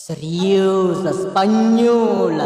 Serius, Spanyol.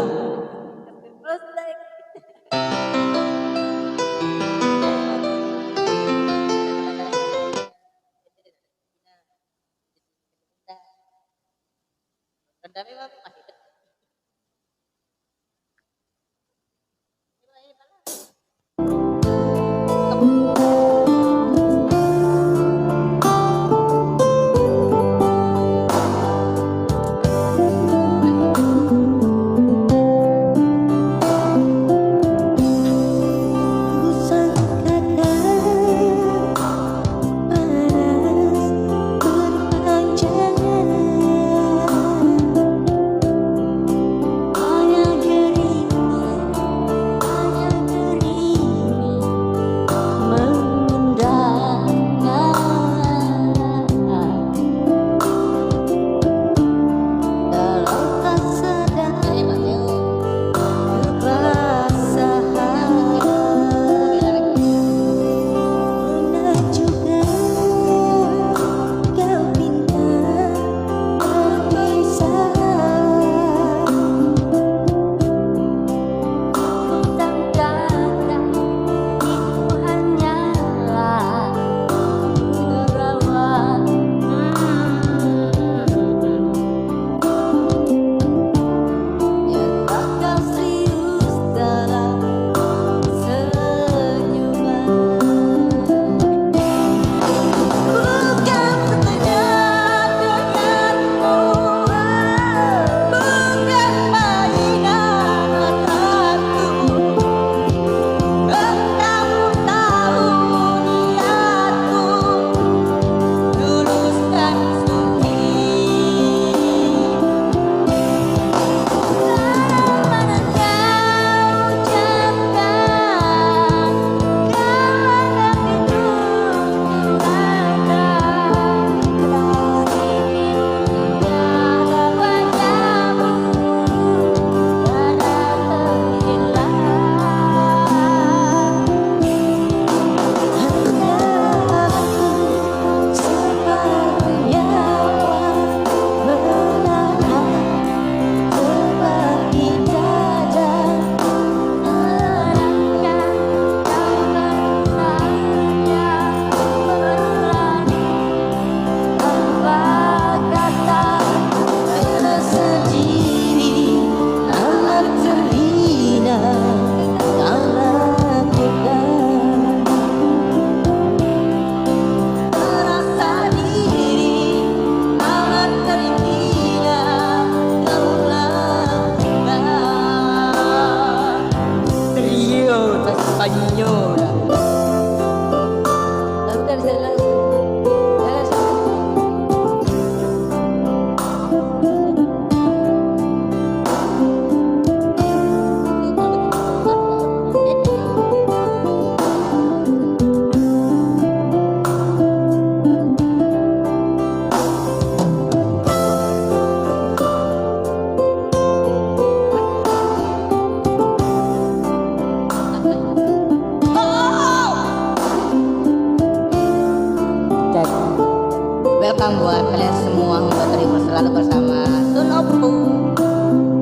Welcome buat kalian semua, semoga terhibur selalu bersama Tunopu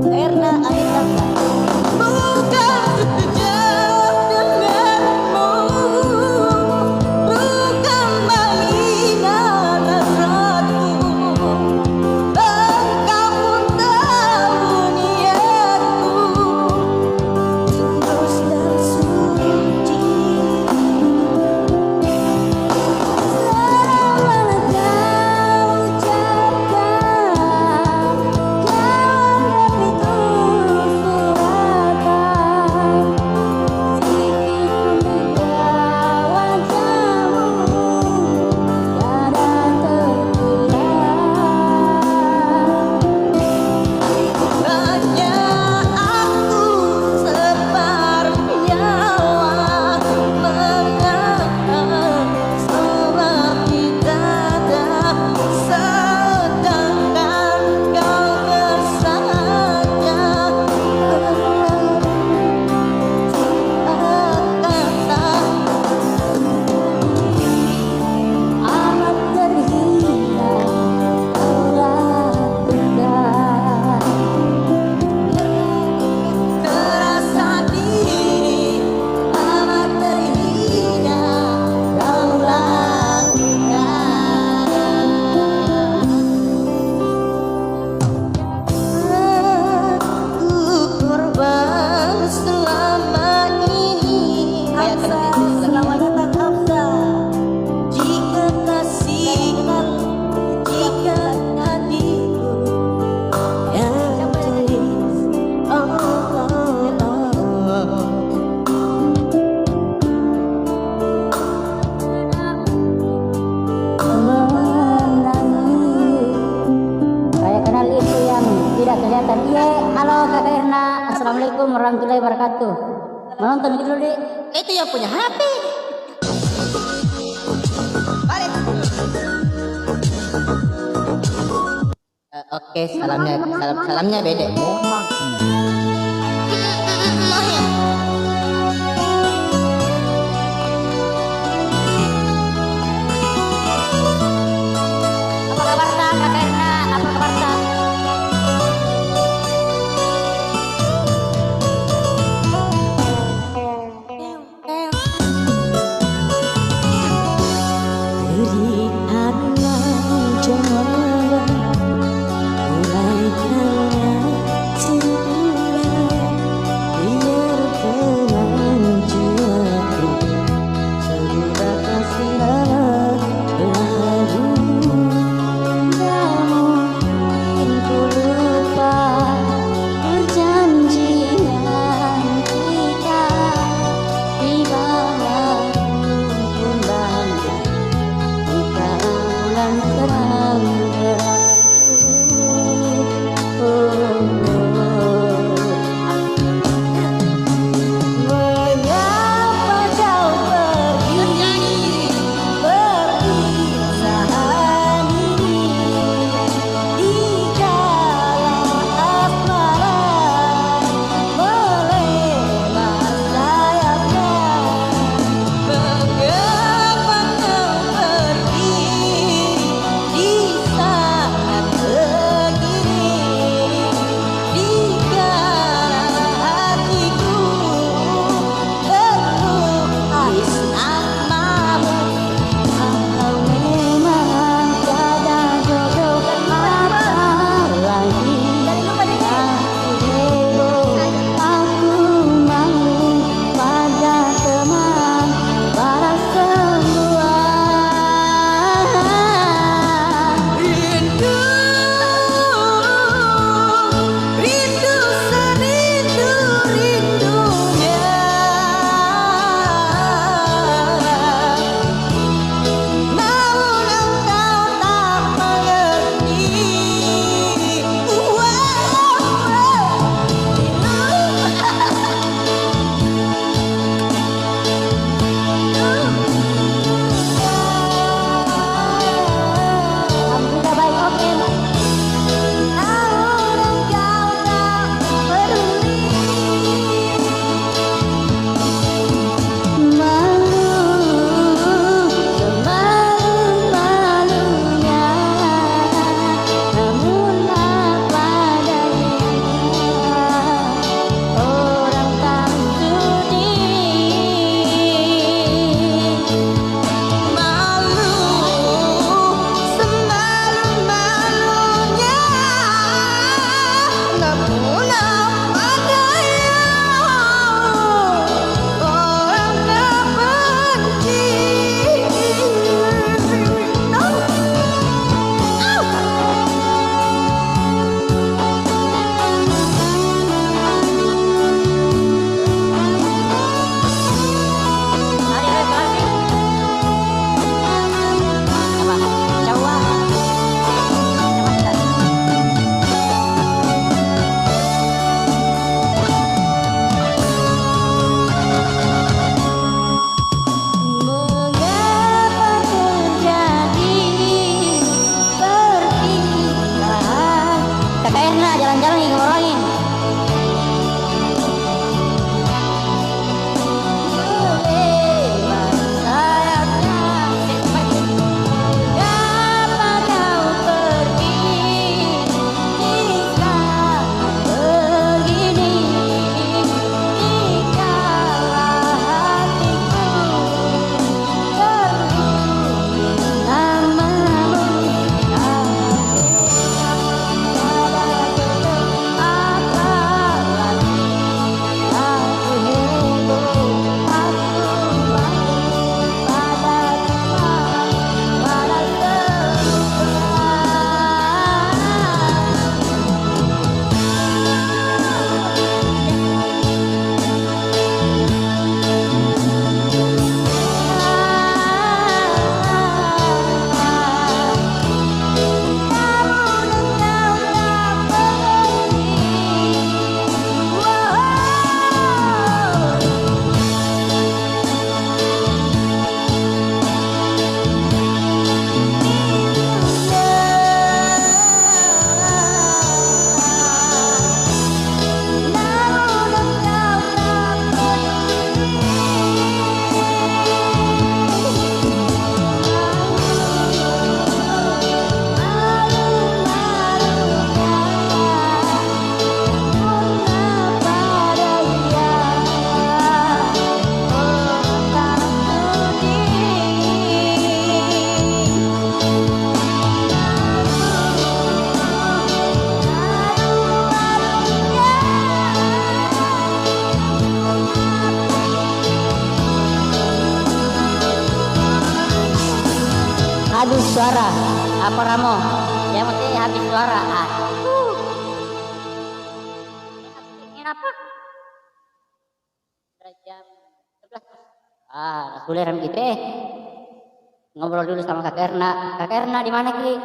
Erna Anita. Bukan sejauh denganmu, bukan mainan hasratku. Engkau pun tahu niatku, tulus dan suci. Selamat Iya, halo Kakak Erna. Assalamualaikum warahmatullahi wabarakatuh. Menonton gitu dulu, Dik. Itu yang punya HP. Balik. Oke, salamnya beda. Apa kabar Kak Erna? Apa kabar Kak? Beri anak jalan, mulai kaya suara. Apa Ramo? Yang penting habis suara. Ini apa? Jam 11. Kuliah gitu ngobrol dulu sama Kak Erna. Kak Erna di mana Ki?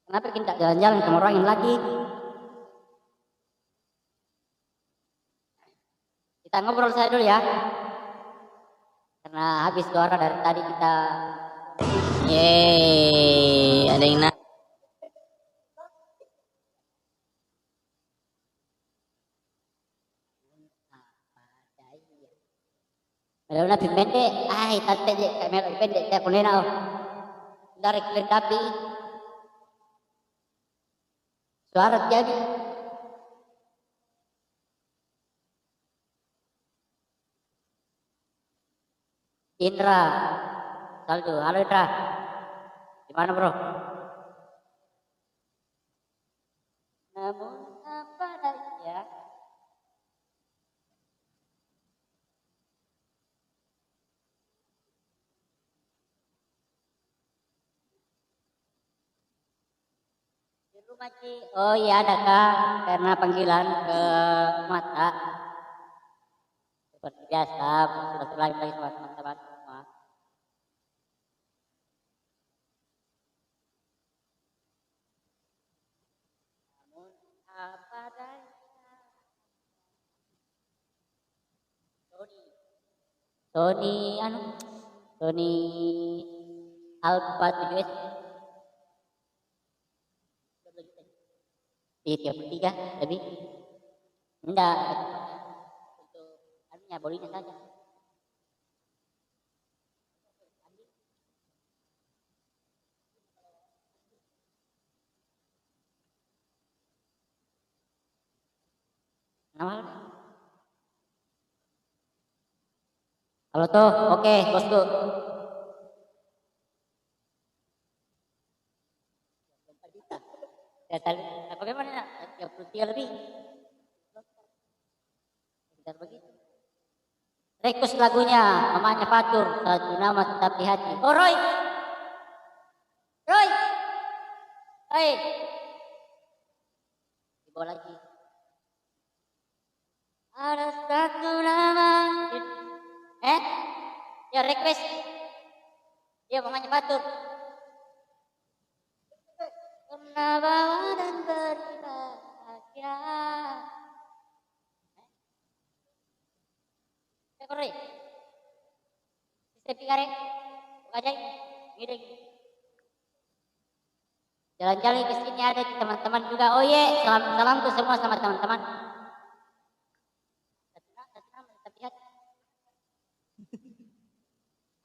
Kenapa kita jalan-jalan ke Morangin lagi? Kita ngobrol saya dulu ya. Karena habis suara dari tadi kita. Yeay, ada yang nak. Kalau lebih pendek, tante je kamera lebih pendek saya punya nau. Dari kalian tapi suara jadi. Indra, Saldo, halo Indra, gimana bro? Namun apa daya? Di rumah Ci. Oh iya ada Kak, karena panggilan ke mata. Seperti biasa, sudah selesai lagi sama teman-teman semua. Namun apa daya? Sony Sony Alpha 7S di 33 lebih enggak untuk anunya bolinya saja. Halo tuh, oke bosku. Bagaimana? 33 lebih. Bentar begitu. Request lagunya, namanya Fatur, satu nama tetap di hati. Oh Roy, Roy, dibawa lagi. Ada satu nama. Ya request. Ya namanya Fatur. Pernah bawa dan berbahagia. Korek. Sistem pikarek. Bukajai. Gini. Jalan-jalan ke sini ada teman-teman juga. Oh iya, salam tuh semua sama teman-teman.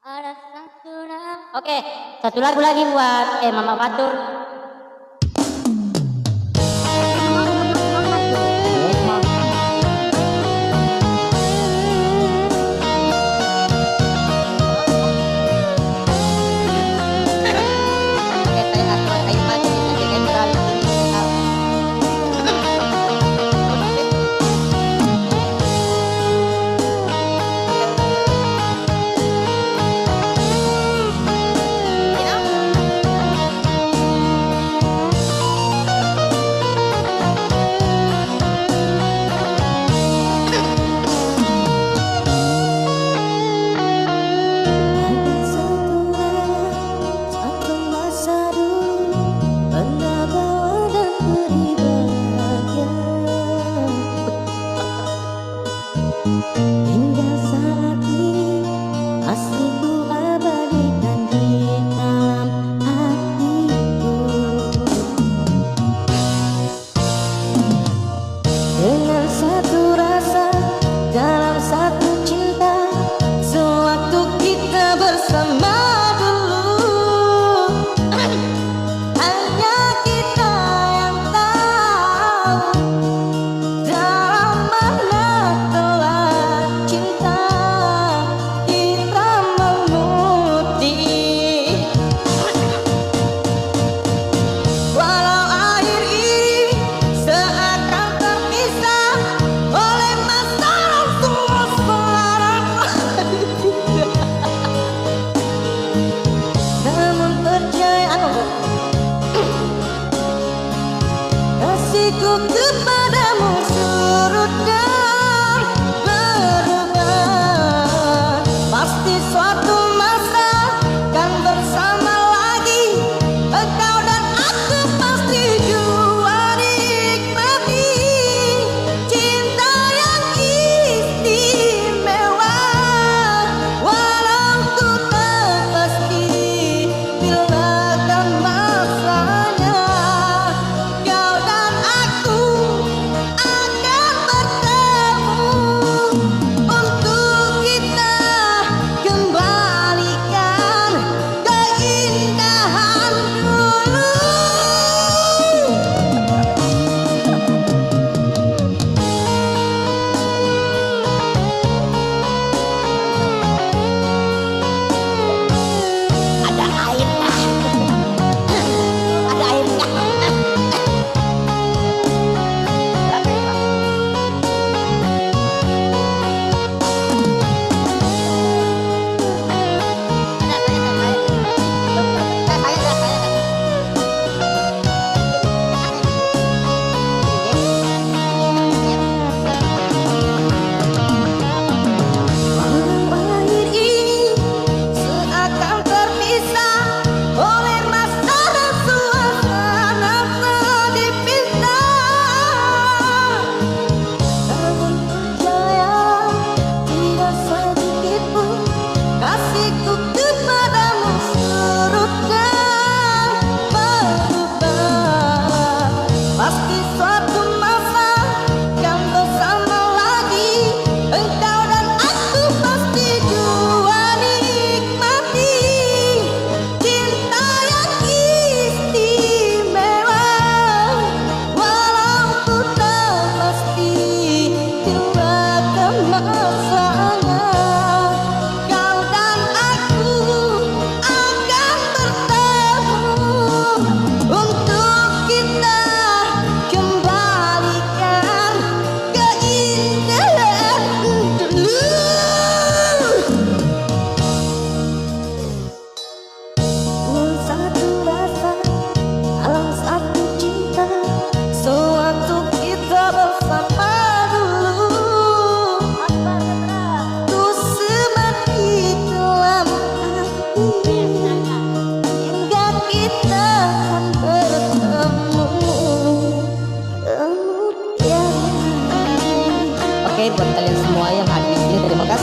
Ada satu nama. Oke, satu lagu lagi buat Mama Fatur.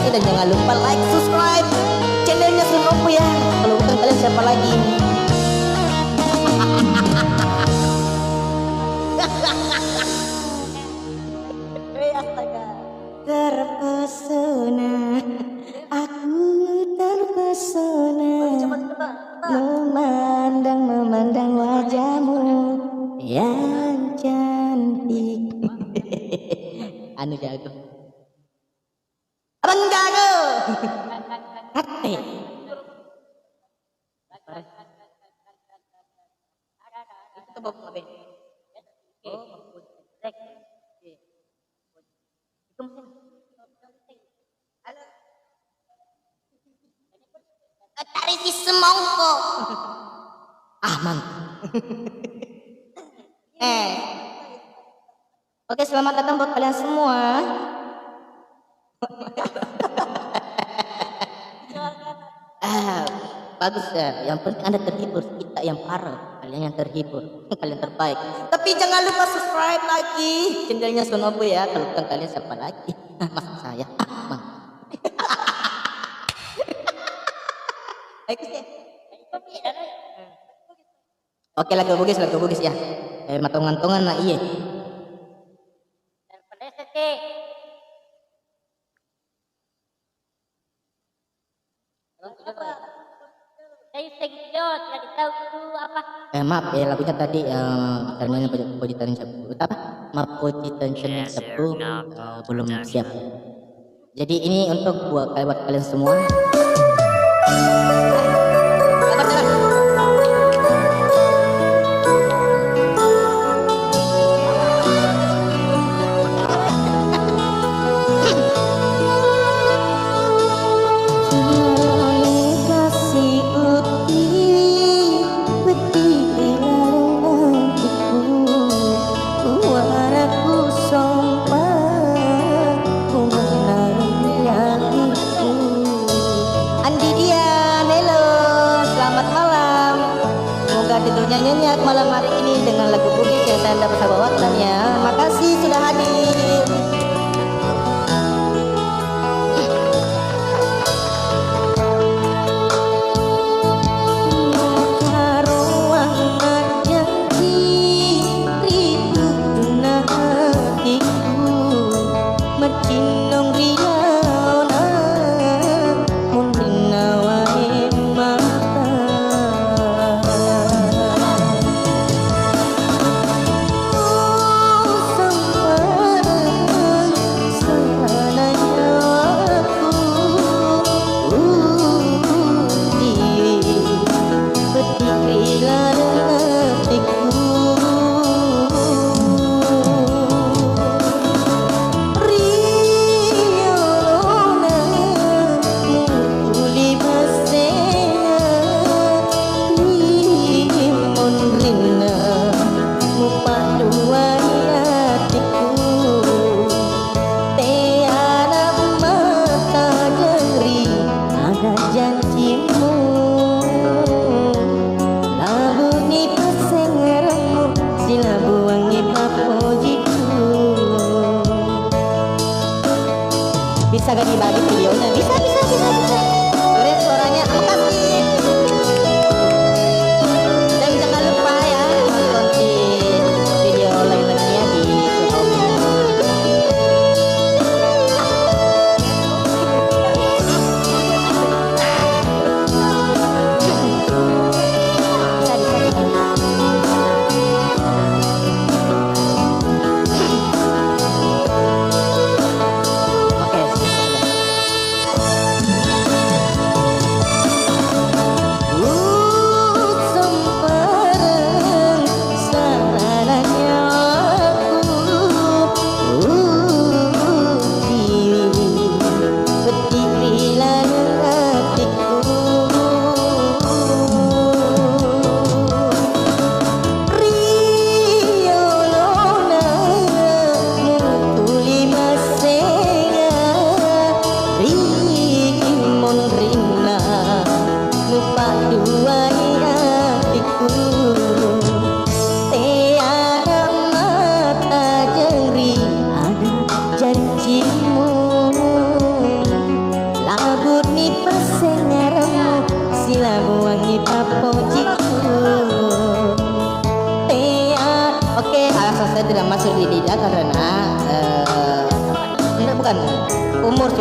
dan jangan lupa like, subscribe channelnya Senopo ya. Kalau bukan kalian siapa lagi? Astaga. Terpesona, aku terpesona memandang wajahmu yang cantik. Anu jago. Abang jago. Hati. Itu bapak apa? Tarik di semongko. Aman. Oke, selamat datang buat kalian semua. Bagus ya. Yang penting Anda terhibur, kita yang parah, kalian yang terhibur, kalian terbaik. Tapi jangan lupa subscribe lagi channelnya Senopo ya. Kalau bukan kalian siapa lagi? Maksud saya Ahmad. Oke, lagu bugis ya. Matongan-tongan nah iya. Maaf ya, lagunya tadi ternyata Pojitan Sepu apa? Maaf Pojitan Sepu belum siap. Jadi ini untuk buat kalian semua. Tidurnya nyenyak malam hari ini dengan lagu bugis yang saya dapat bawakan ya. Makasih sudah hadir.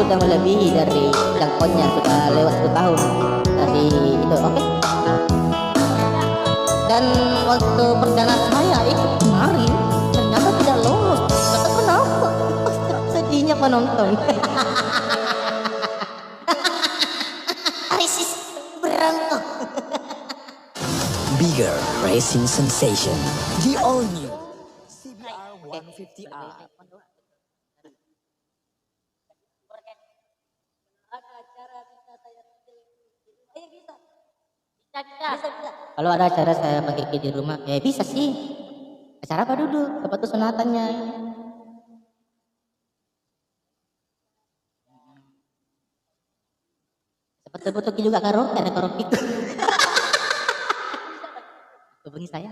sudah melebihi dari jangkauannya, sudah lewat 1 tahun dari itu. Oke. Dan waktu perdana saya ikut kemarin ternyata tidak lolos. Kata kenapa? Sedihnya penonton. Arisis berangkat. Bigger racing sensation. The all new CBR 150R. Kalau ada acara saya pakai di rumah, ya bisa sih. Acara apa dulu? Apa tuh sunatannya? Seperti butuh juga karaoke, ada karaoke. Hubungi saya.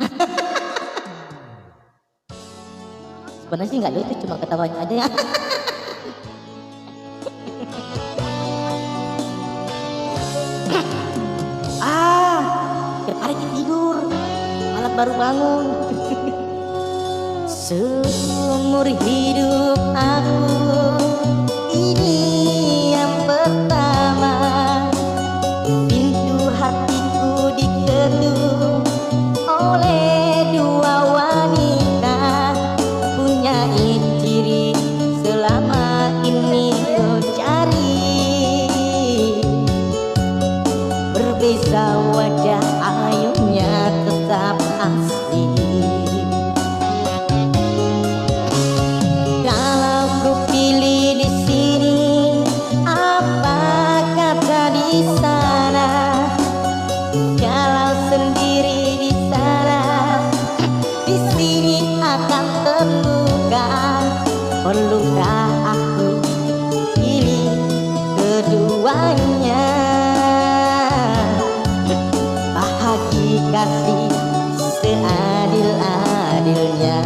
Sebenarnya sih nggak lucu, cuma ketawanya aja ya. Tiap hari tidur, malam baru bangun. Seumur hidup aku, ini yang pertama. Pintu hatiku diketuk oleh 2 wanita, punya ciri selama ini ku cari. Berbeza wajah, ayunya tetap asli. Kalau ku pilih di sini, apa kata di sana? Kalau sendiri di sana, di sini akan terluka. Perlukah aku pilih keduanya? Bahagi kasih seadil-adilnya.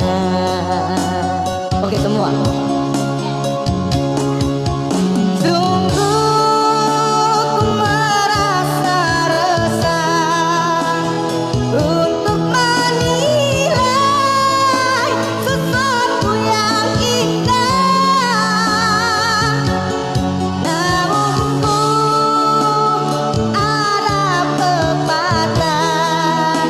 Oke semua. Sungguh ku merasa resah untuk menilai sesuatu yang indah. Namun ku ada pepatah,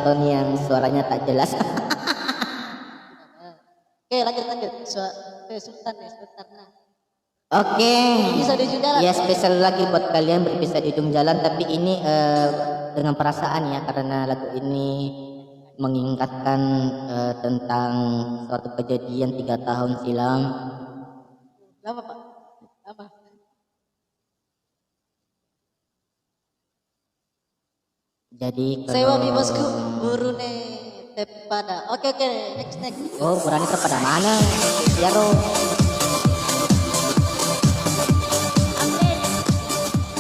penonton yang suaranya tak jelas. Oke, lanjut. Sultan ya, Sultan. Nah. Oke. Bisa di ujung jalan. Ya spesial lagi buat kalian berpisah di ujung jalan, tapi ini dengan perasaan ya, karena lagu ini mengingatkan tentang suatu kejadian 3 tahun silam. Lama Pak. Lama. Jadi Sewa mi bosku burune tepada. Oke, next. oh kurangnya kepada mana? Ya Ro.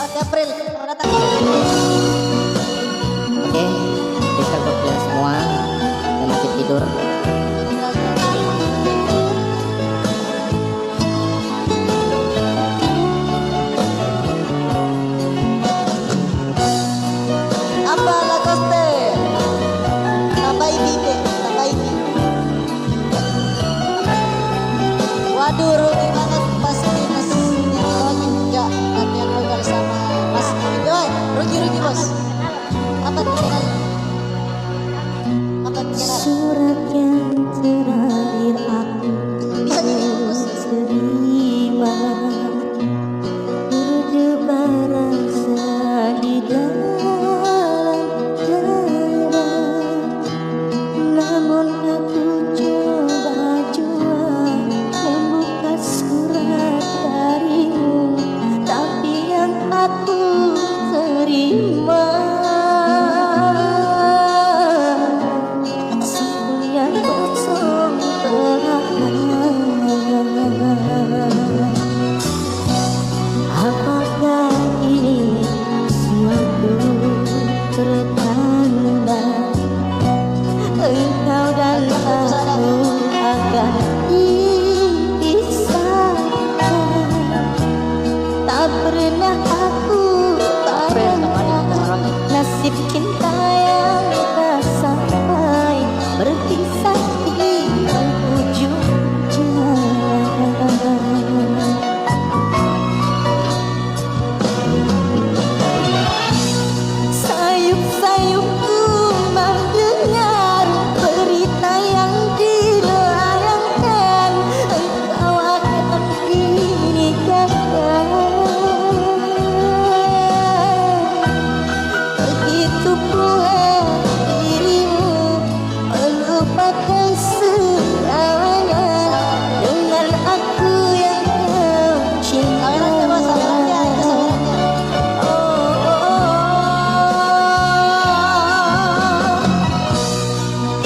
Oke, April, selamat datang. Oke, spesial buat kalian semua yang masih tidur. Apa Lacoste? Tambah ini. Waduh, rugi banget pasti masnya enggak latihan vokal sama Mas Joy. Rugi bos. Apa tinggal? Surat yang terakhir aku Bisa dibungkus. terima, berdebar rasa di dalam dada. Namun aku coba membuka surat darimu, tapi yang aku terima yang kosong apakah ini suatu pertanda engkau dan aku akan dipisahkan? Tak pernah aku bayangkan nasib cinta yang tak sampai berpisah di ujung jalan. Sayup-sayupku mendengar berita yang dilayangkan, engkau akan dinikahkan. Begitu pula dirimu melupakan segalanya dengan aku yang kau cinta.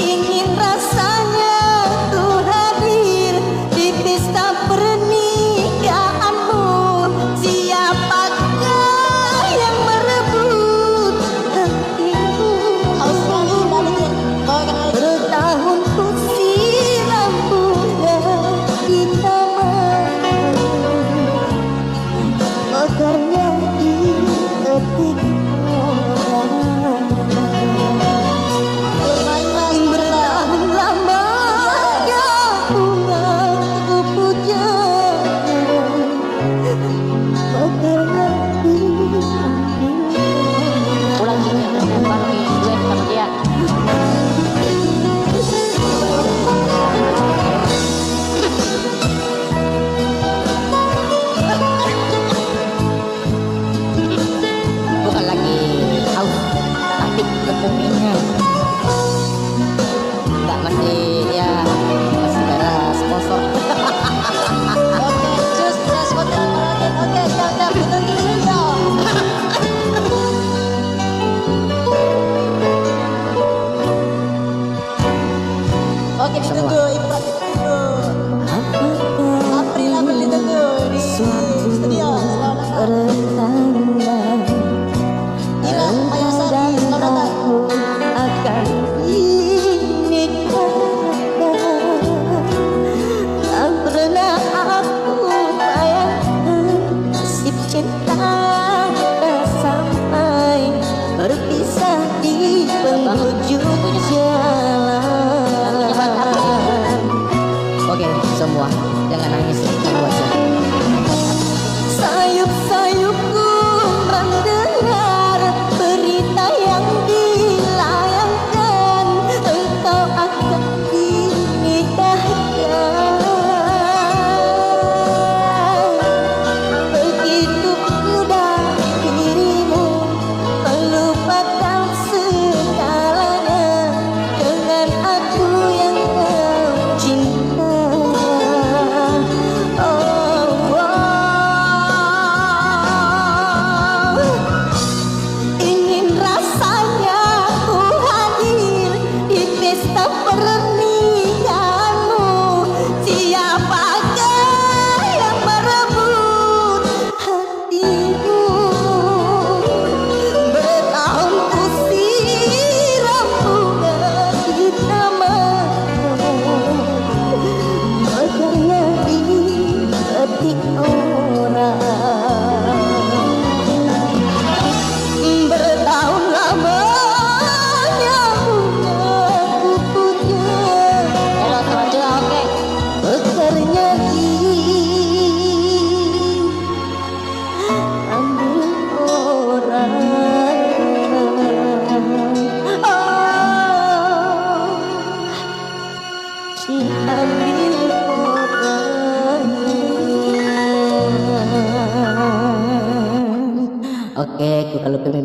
Ingin rasanya ku hadir di pesta pernikahanmu. Siapakah yang merebut hatimu? Bertahun ku siram bunga di taman, mekarnya di detik orang. Bertahun lamanya bunga ku puja, mekarnya diambil. Pulang sini baru duet sama dia. Bukan lagi haus, tapi kepingin. Enggak, masih ada sponsor. Oke, cus, transporter Marathon. Oke, siap, betul. Oke, ditunggu, Ifrat ditunggu. April ditunggu di studio. Selamat datang. Ira, Mayasari, selamat datang. Aku akan dinikahkan. Tak pernah aku bayangkan nasib cinta tak sampai berpisah di penghujung jalan.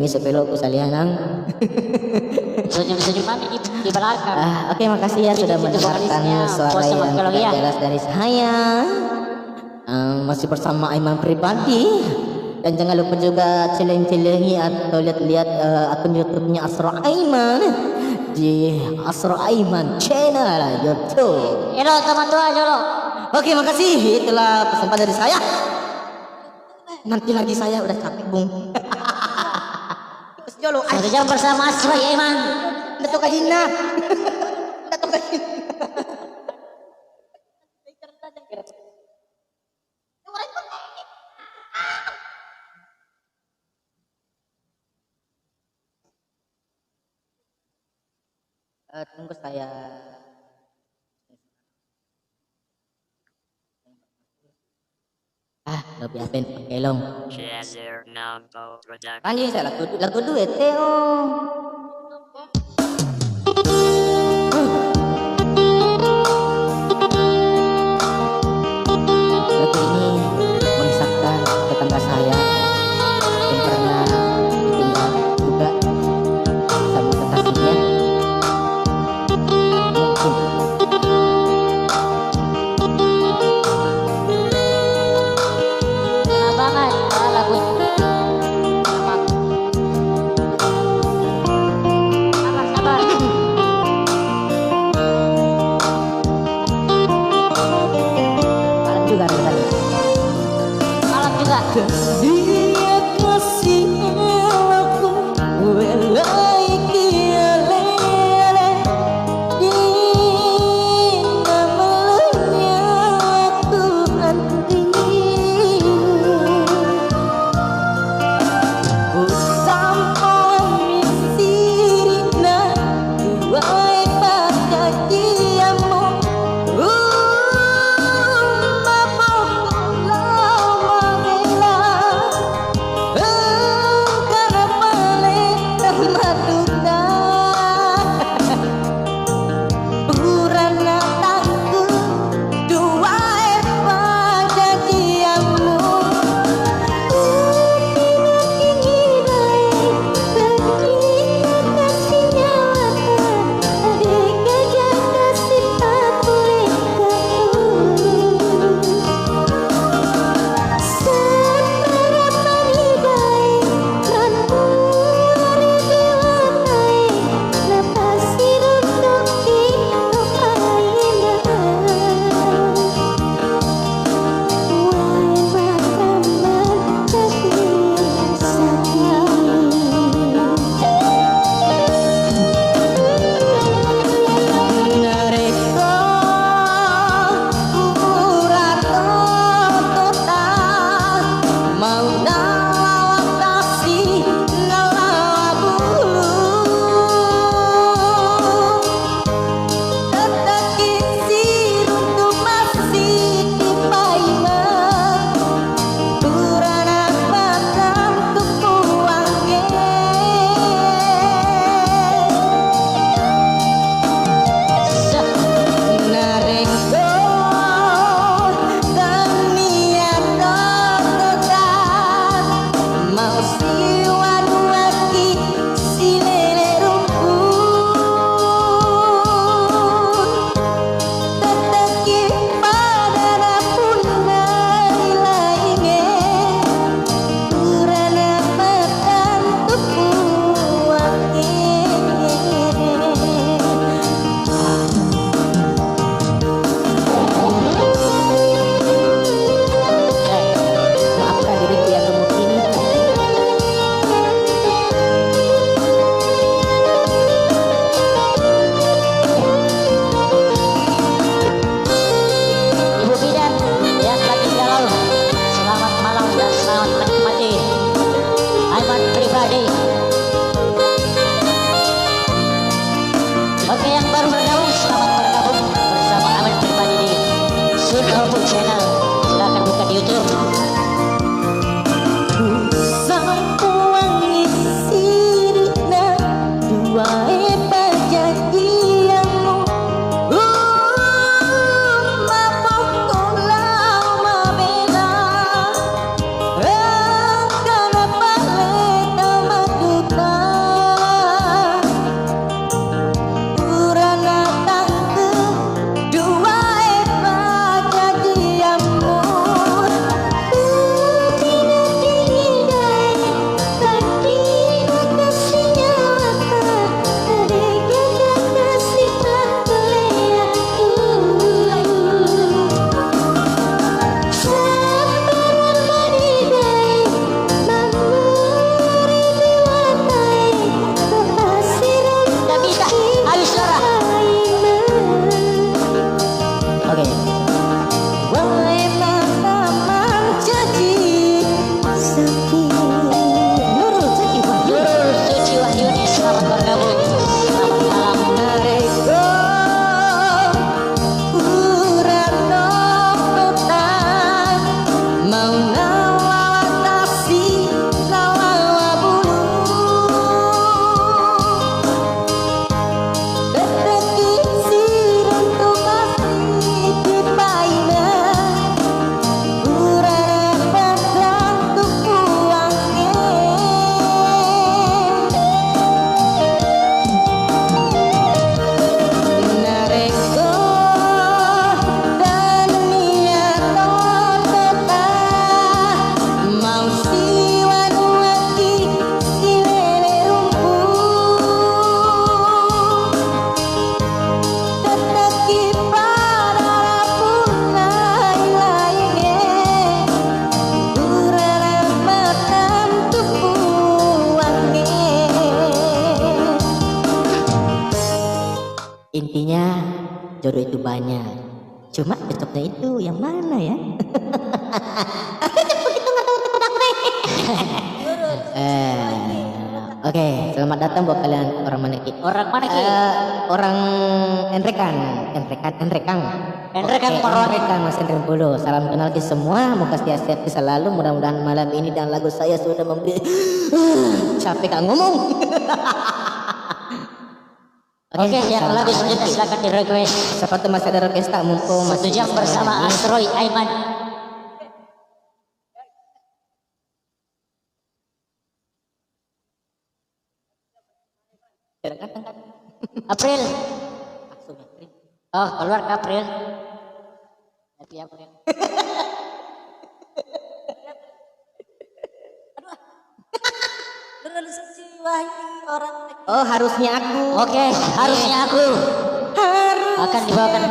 ini sepelokku salianang. Senyum-senyum kami di belakang. Oke, makasih ya sudah mendengarkan suara yang tidak jelas dari saya. Masih bersama Aiman pribadi. Dan jangan lupa juga challenge-challenge atau lihat-lihat akun YouTube-nya Asro Aiman di Asro Aiman channel YouTube. Halo teman tua Jolo. Oke, makasih. Itulah pesan dari saya. Nanti lagi saya udah capek, Bung. Jolo, Satu jam bersama Asro Aiman. Dato kahina. Dato kahina. Tunggu saya. Lebih apa yang pakai long. Anjing saya lagu duet Teo. Lagu ini mengisahkan tetangga saya yang pernah ditinggal juga sama kekasihnya. Enak banget lagu ini. Sabar. Malam juga rekan. Malam juga. Dia kasih aku welai kialele di namanya aku antrimu sampai misirina duai pagkakiamu Intinya jodoh itu banyak. Cuma cocoknya itu yang mana ya? Oke, selamat datang buat kalian orang mana ki? Orang mana ki? Orang Enrekan Mas Enren Polo. Salam kenal ki semua, moga sehat-sehat selalu. Mudah-mudahan malam ini dan lagu saya sudah memberi capek kak ngomong. Oke, yang lagu selanjutnya silakan di request. Seperti masih ada request tak mumpung Satu jam bersama Asroy Aiman. April. Oh, keluar ke April. Happy April. Oh, harusnya aku. Oke, harusnya aku akan dibawakan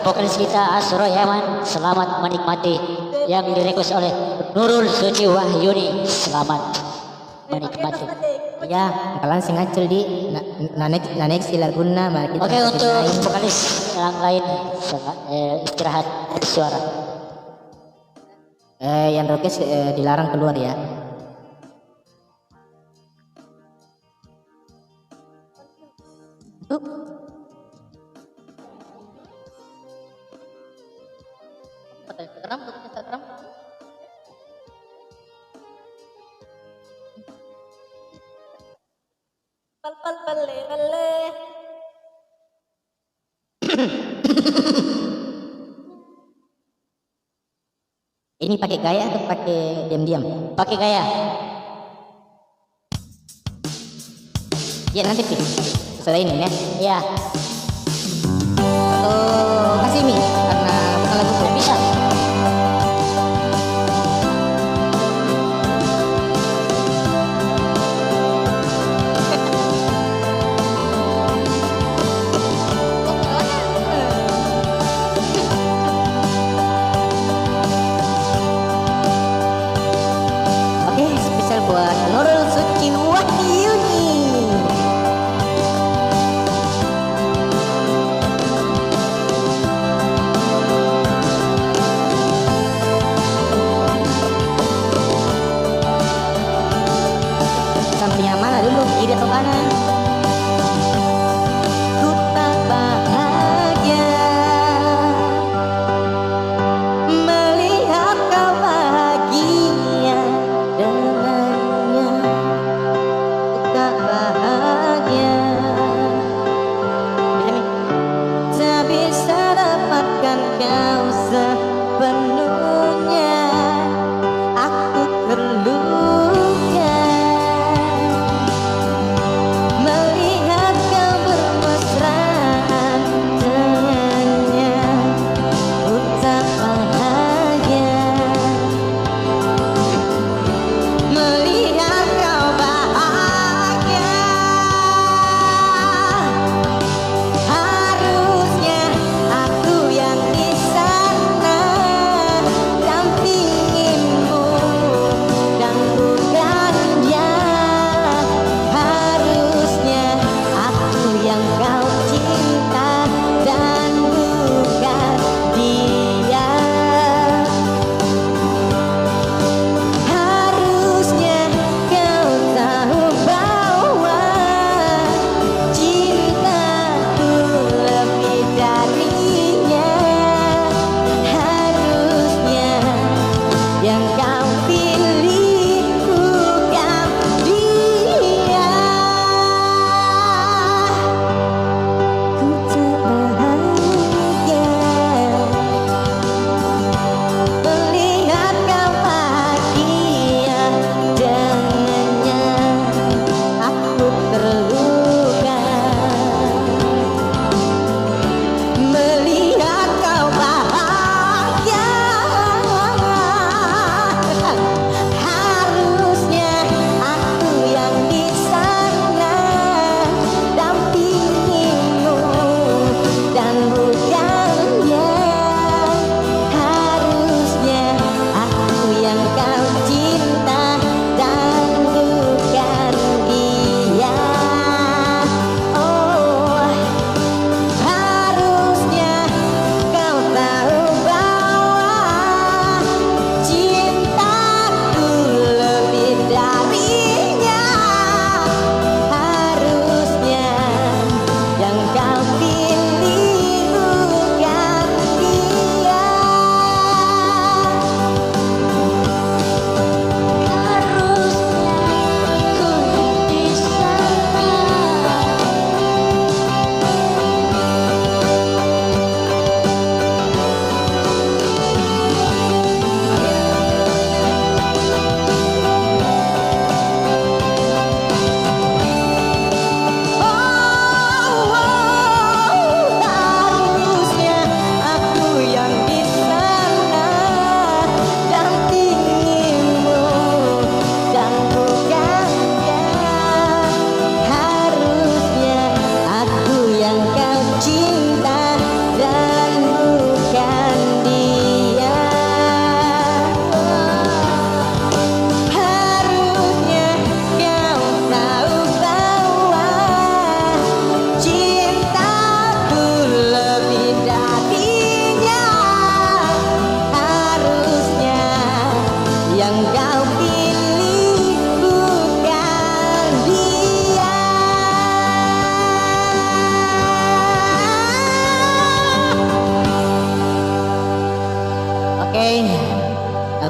vokalis kita Asroy Aiman. Selamat menikmati yang direquest oleh Nurul Suci Wahyuni. Selamat menikmati. Ya, kalian singacul di nanek sila guna. Oke, untuk vokalis yang lain istirahat suara. Yang request dilarang keluar ya. Instagram. Ini pakai gaya atau pakai diam-diam? Pakai gaya. Ya nanti sih. Setelah ini ya. Ya, Atau kasih mie karena bukan lagu pop. bisa. Oke, spesial buat Nurul Suci Wahyuni.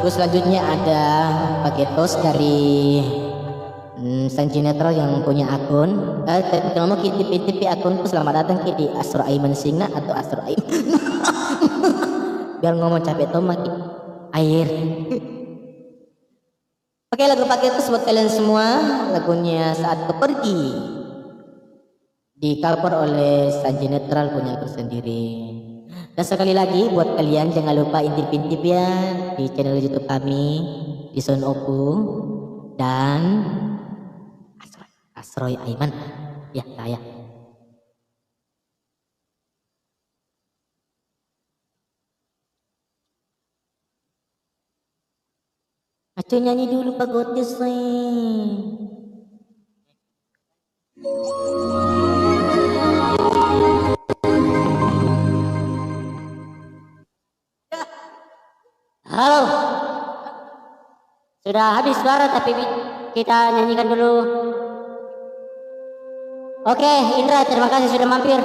Lagu selanjutnya ada Paketos dari Sanji Netral yang punya akun. Tapi kalau mau kitip akunku, selamat datang di Astro Aiman Singna atau Astro Aiman. Biar ngomong capek tomat air. Oke, lagu Paketos buat kalian semua. Lagunya Saat Kau Pergi, di cover oleh Sanji Netral punya akun sendiri. Dan sekali lagi buat kalian jangan lupa intip-intip ya di channel YouTube kami di Son Oku dan Asroy Aiman. Ya, saya. Aco nyanyi dulu Pak Gotis nih. Halo. Sudah habis suara tapi kita nyanyikan dulu. Oke, Indra, terima kasih sudah mampir.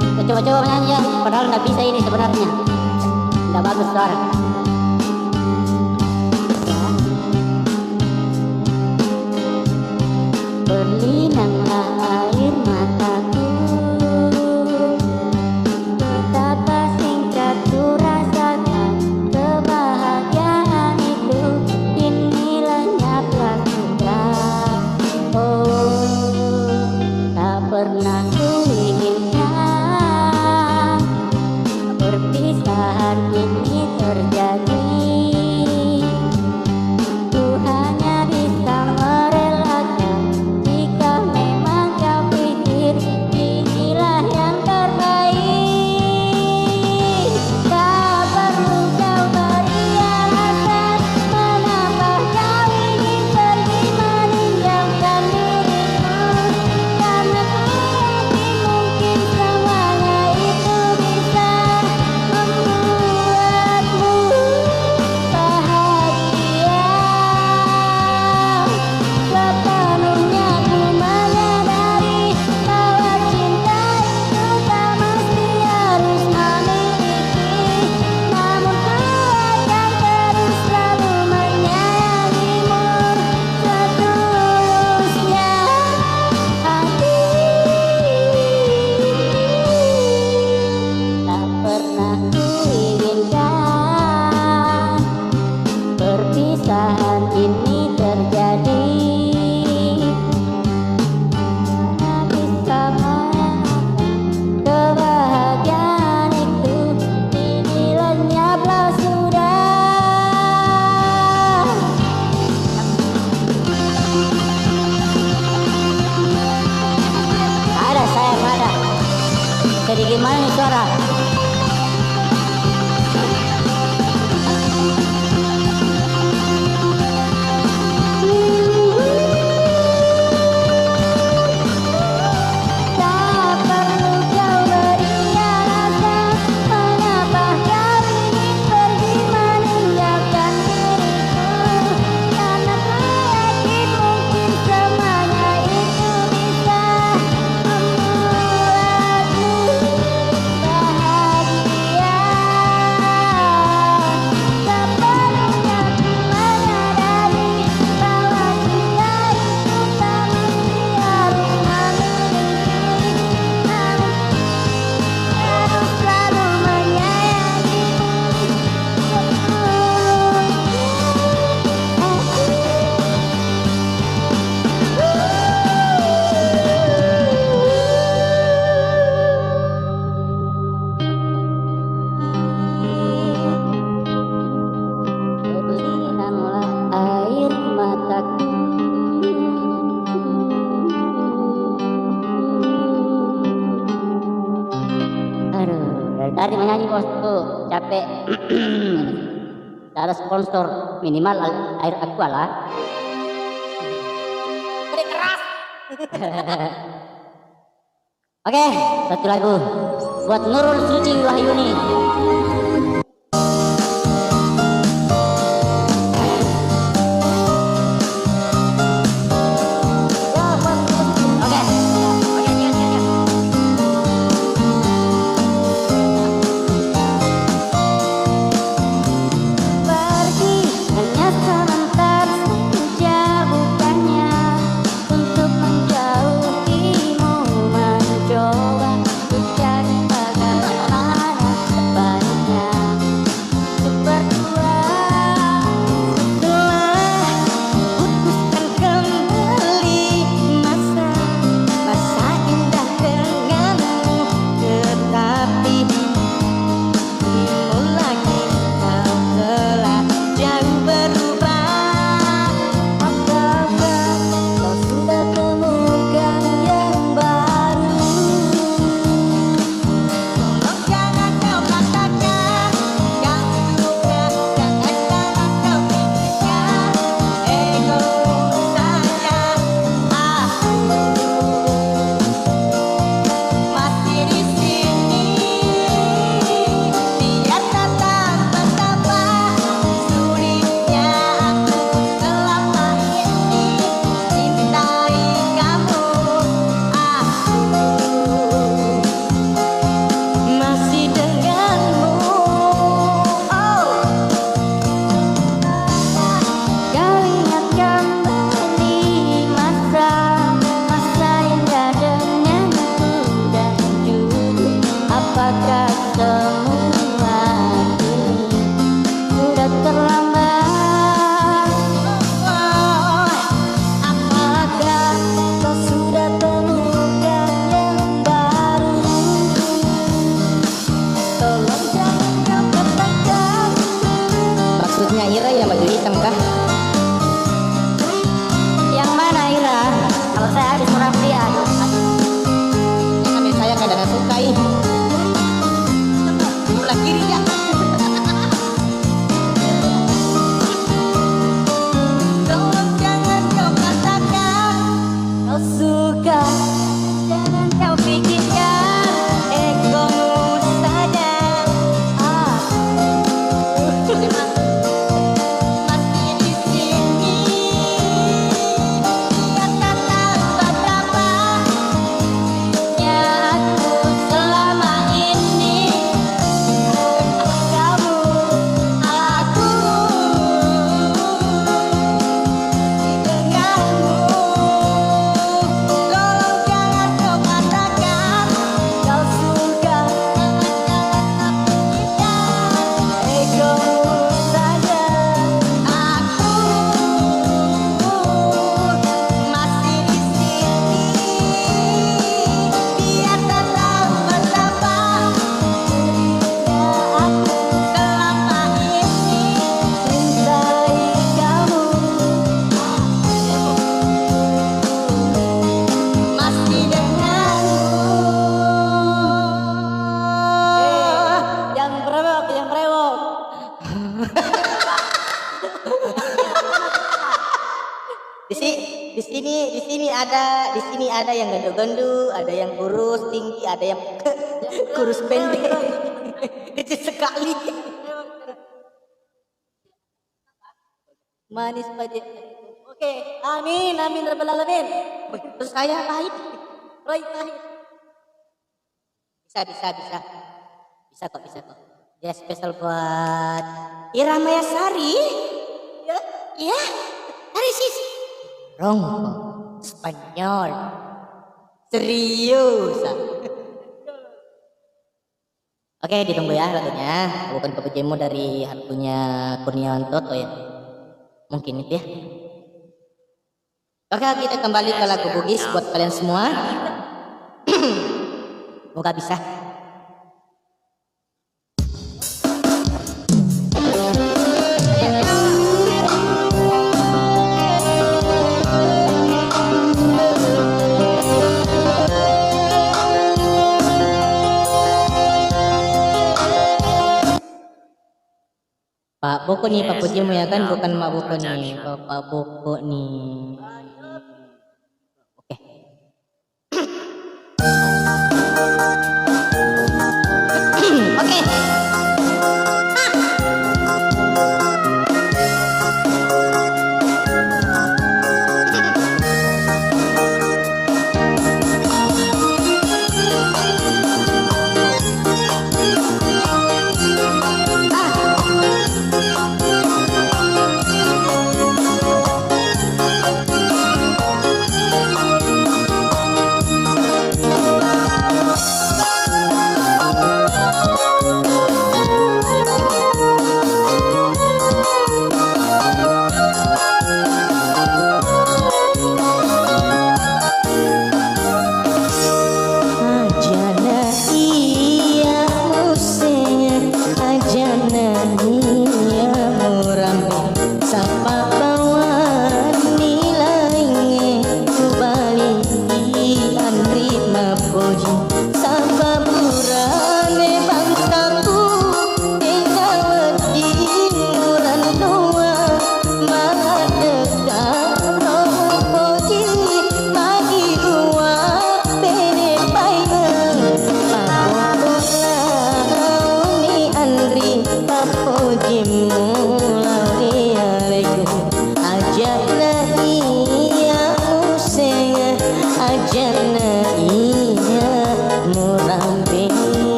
Kita coba-coba menyanyi ya, padahal nggak bisa ini sebenarnya. Nggak bagus suara. Berlinanglah air mataku, betapa singkat ku rasakan kebahagiaan itu. Kini lenyaplah sudah. Oh, tak pernah ku inginkan perpisahan ini terjadi. Ku hanya bisa merelakan jika memang kau pikir inilah yang terbaik. Tak perlu kau beri alasan mengapa kau ingin pergi meninggalkan diriku, karena ku yakin mungkin semuanya itu bisa membuatmu bahagia. Sepenuhnya ku menyadari bahwa cinta itu tak mesti harus memiliki, namun ku akan terus selalu menyayangimu setulusnya hati. Tak pernah ku inginkan perpisahan ini terjadi. Hanya bisa merasakan kebahagiaan itu. Kini lenyaplah sudah. Ada sayang, ada. Jadi gimana nih suara? Tak perlu kau beri alasan mengapa kau ingin pergi meninggalkan diriku, karena ku yakin mungkin semuanya itu bisa membuatmu bahagia. Sepenuhnya ku menyadari bahwa cinta itu tak mesti harus memiliki, namun harus selalu menyayangimu Berlinanglah air mataku. Aduh, dari tadi menyanyi bosku, capek. Tak ada sponsor, minimal air aqua lah. Oke, satu lagu buat Nurul Suci Wahyuni. Ira yang baju hitam kah? Yang mana Ira? Kalau saya habis merah dia. Kami saya kadang sukai. Sebelah kiri ya. Tolong jangan kau katakan kau suka, jangan kau pikirkan egomu saja. Masih di sini, biar tak tahu betapa ya aku selama ini. Kamu, aku denganmu. Tolong jangan kau katakan kau suka, jangan pikirkan egomu saja. Aku masih di sini, biar tak tahu betapa aku selama ini mencintai kamu. Masih denganmu. Yang berewok, yang berewok. Di sini ada yang gendut-gendut, ada yang kurus tinggi, ada yang kurus pendek. Kecil sekali. Manis pada. Oke, amin, amin, rabbal alamin. Terus saya pahit. Right, right. Bisa kok. Ya spesial buat Ira Mayasari. Ya, Iya, Arisis. Rongko, Spanyol. Serius. Oke, ditunggu ya lagunya. Bukan Pepejemu dari lagunya Kurniawan Toto ya. Mungkin itu ya. Oke, kita kembali ke lagu Bugis buat kalian semua. Moga bisa. Pak Boko nih, Pak Pujimu ya kan, bukan Mak Boko nih, Pak Boko nih. Oke. Oke.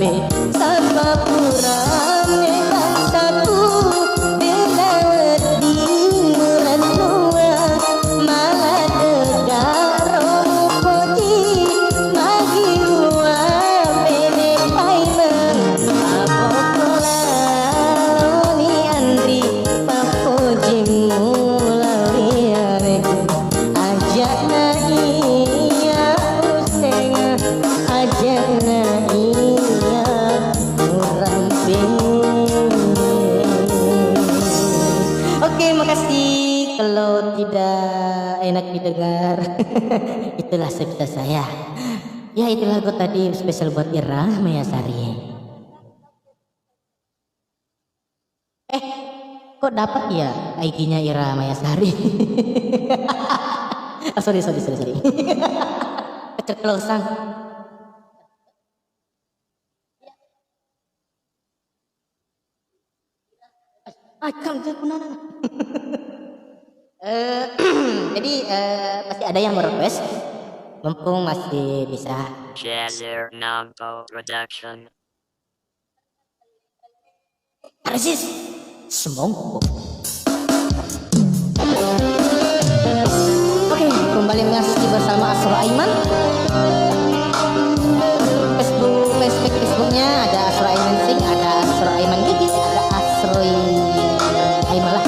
sampai sapapura satu dengan di murah tua malah negara puji magi gua bene paimen apokola ni andri papuji mulai ajak na iya useng ajak na iya muramping. Oke, makasih. Kalau tidak enak didengar, itulah cerita saya. Ya, itu lagu tadi spesial buat Ira Mayasari. Kok dapat ya ID-nya Ira Mayasari? Ah, sorry. Keceplosan. Jadi pasti ada yang merequest, mumpung masih bisa. Jazzer Namco Production. Persis semongko. Oke, kembali masih bersama Asro Aiman. Facebooknya ada Asro Aiman Sing, ada Asro Aiman Gigi, ada Asro Aiman lah.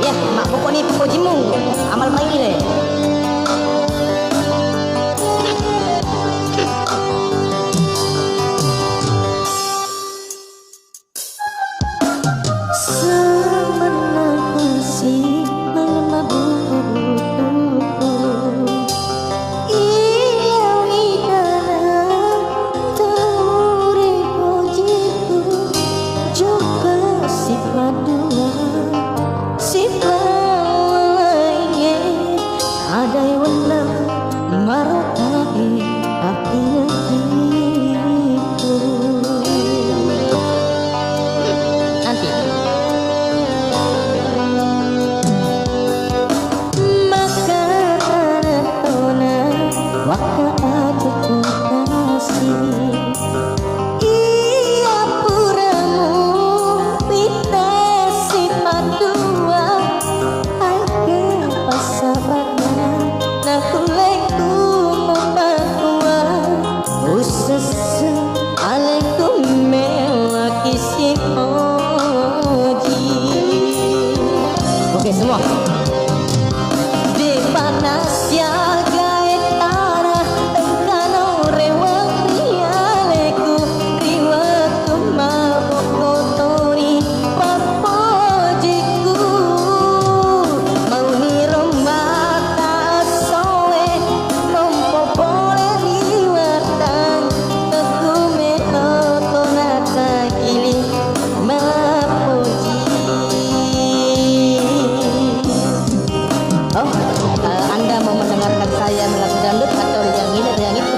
Ya, mak pokok ni pojimu amal main ni deh. Oke semua. Di panas ya gaet tanah engkano rewang rialeku riwatu mabok kotori papojiku mau niro mata soe nompo boleh riwatan teku meloto nata giling mapoji. Oh, Anda mau mendengarkan saya melakukan dangdut atau yang ini atau yang itu?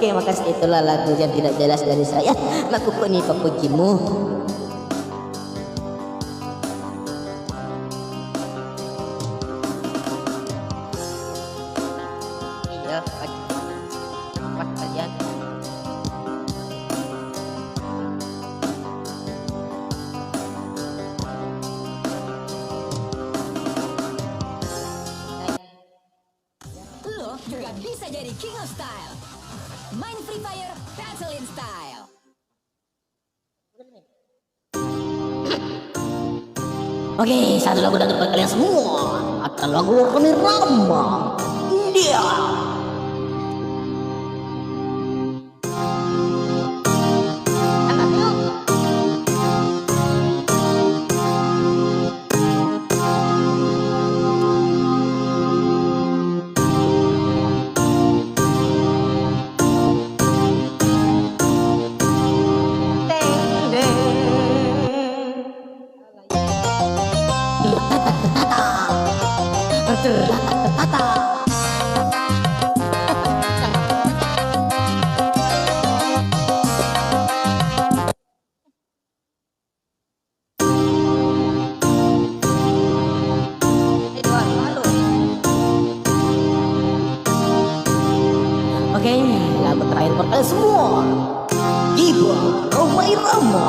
Oke, makasih, itulah lagu yang tidak jelas dari saya. Makuku ni pepujimu. Iya, pas kalian. Lo juga bisa jadi King of Style. Main Free Fire Battle in Style. Oke, satu lagu dari kalian semua. Akan lagu Rani Rama. Dia. Oke, lagu terakhir buat kalian semua. Iba Roma Irama.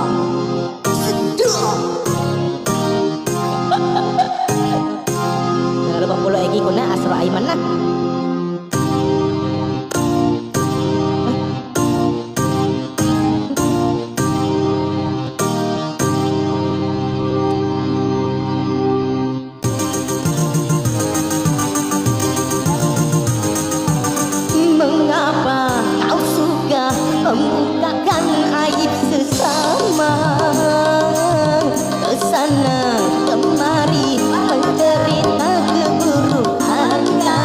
Sedap. Jangan lupa follow Egi Kuna Asro Aiman lah. Mengapa kau suka membukakan aib sesama? Kesana kemari menderita keburukannya.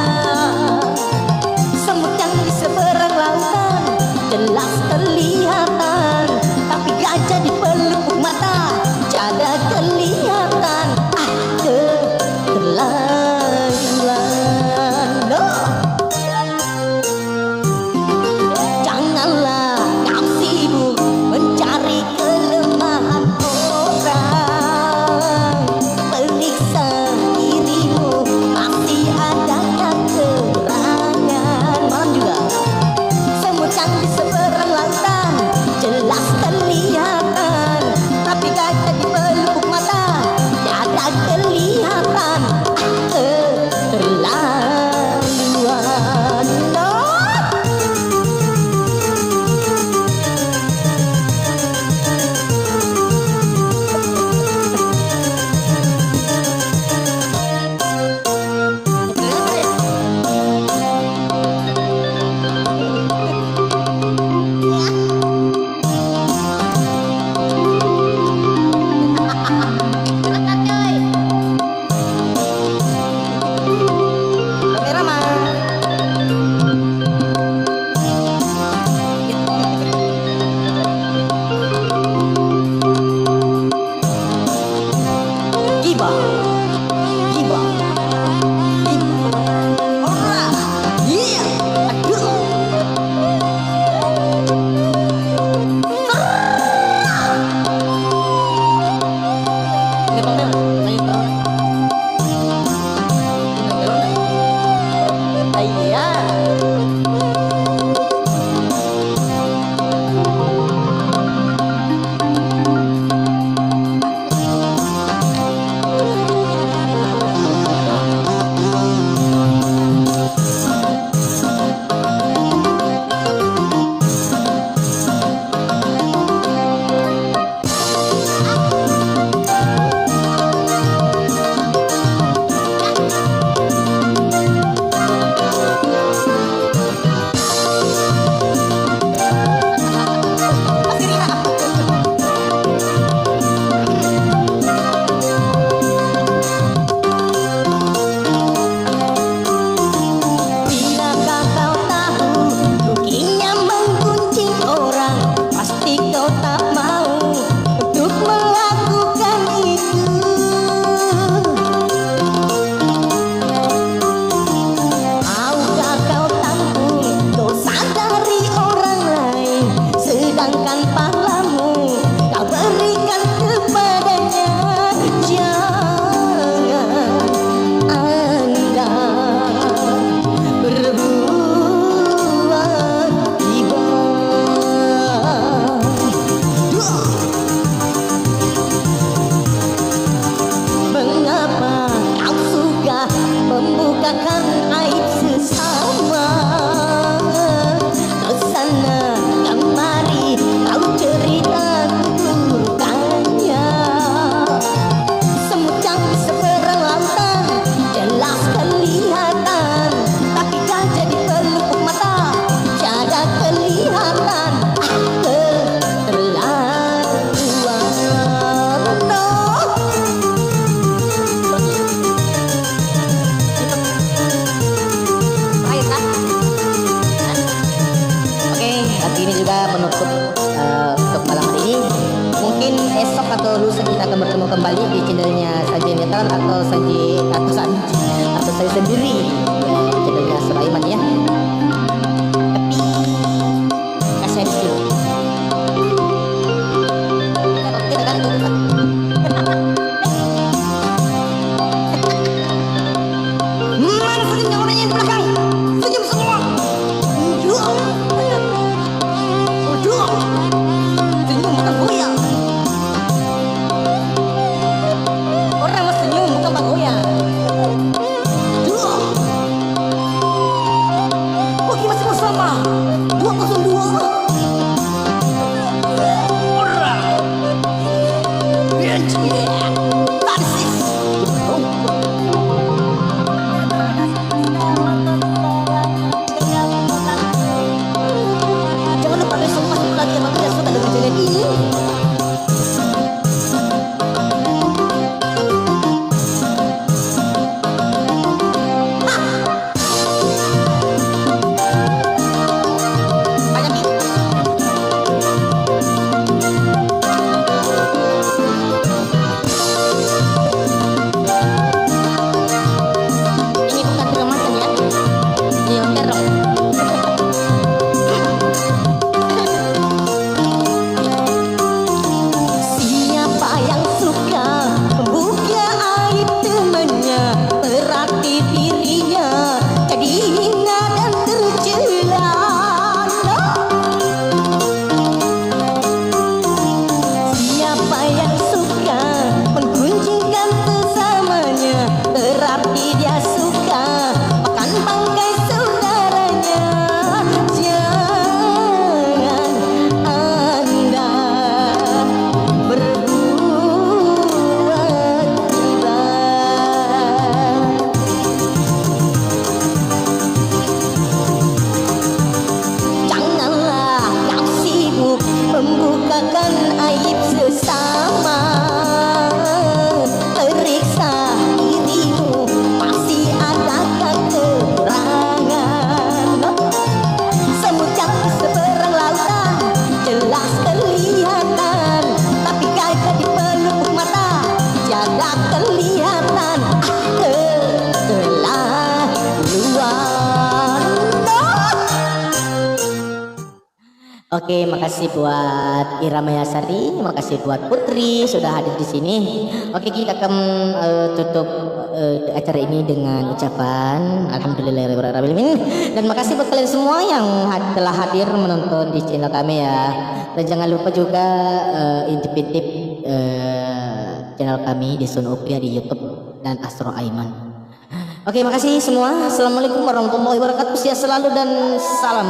saya sendiri ya, channelnya Sulaiman ya. Tapi kasih habis dulu. Kita kan itu Pak. Mana senyumnya orangnya di belakang? Senyum semua. Senyum bukan goyang. Orang mau senyum bukan pak goyang. Oke masih bersama 202. Jangan lupa besok masuk lagi sama kita suka dengan channel ini. Ini bukan termakan ya. Ini terong. Siapa yang suka membuka aib temannya, berarti dirinya jadi hina dan tercela. Siapa yang suka menggunjingkan sesamanya, berarti dia suka makan bangkai saudaranya. Jangan Anda berbuat gila. Janganlah kau sibuk membukakan aib sesama. Periksa dirimu, masih adakah kekurangan? Semut cantik seberang lautan jelas kelihatan, tapi kagak di pelupuk mata jaga kelihatan. Keterlaluan. Oke, makasih buat Ira Mayasari, makasih buat Putri sudah hadir di sini. Oke, kita akan tutup acara ini dengan ucapan alhamdulillahirobbilalamin. Dan makasih buat kalian semua yang telah hadir menonton di channel kami ya. Dan jangan lupa juga intip-intip channel kami di Sun Upia di YouTube dan Astro Aiman. Oke, makasih semua. Assalamualaikum warahmatullahi wabarakatuh. Sehat selalu dan salam.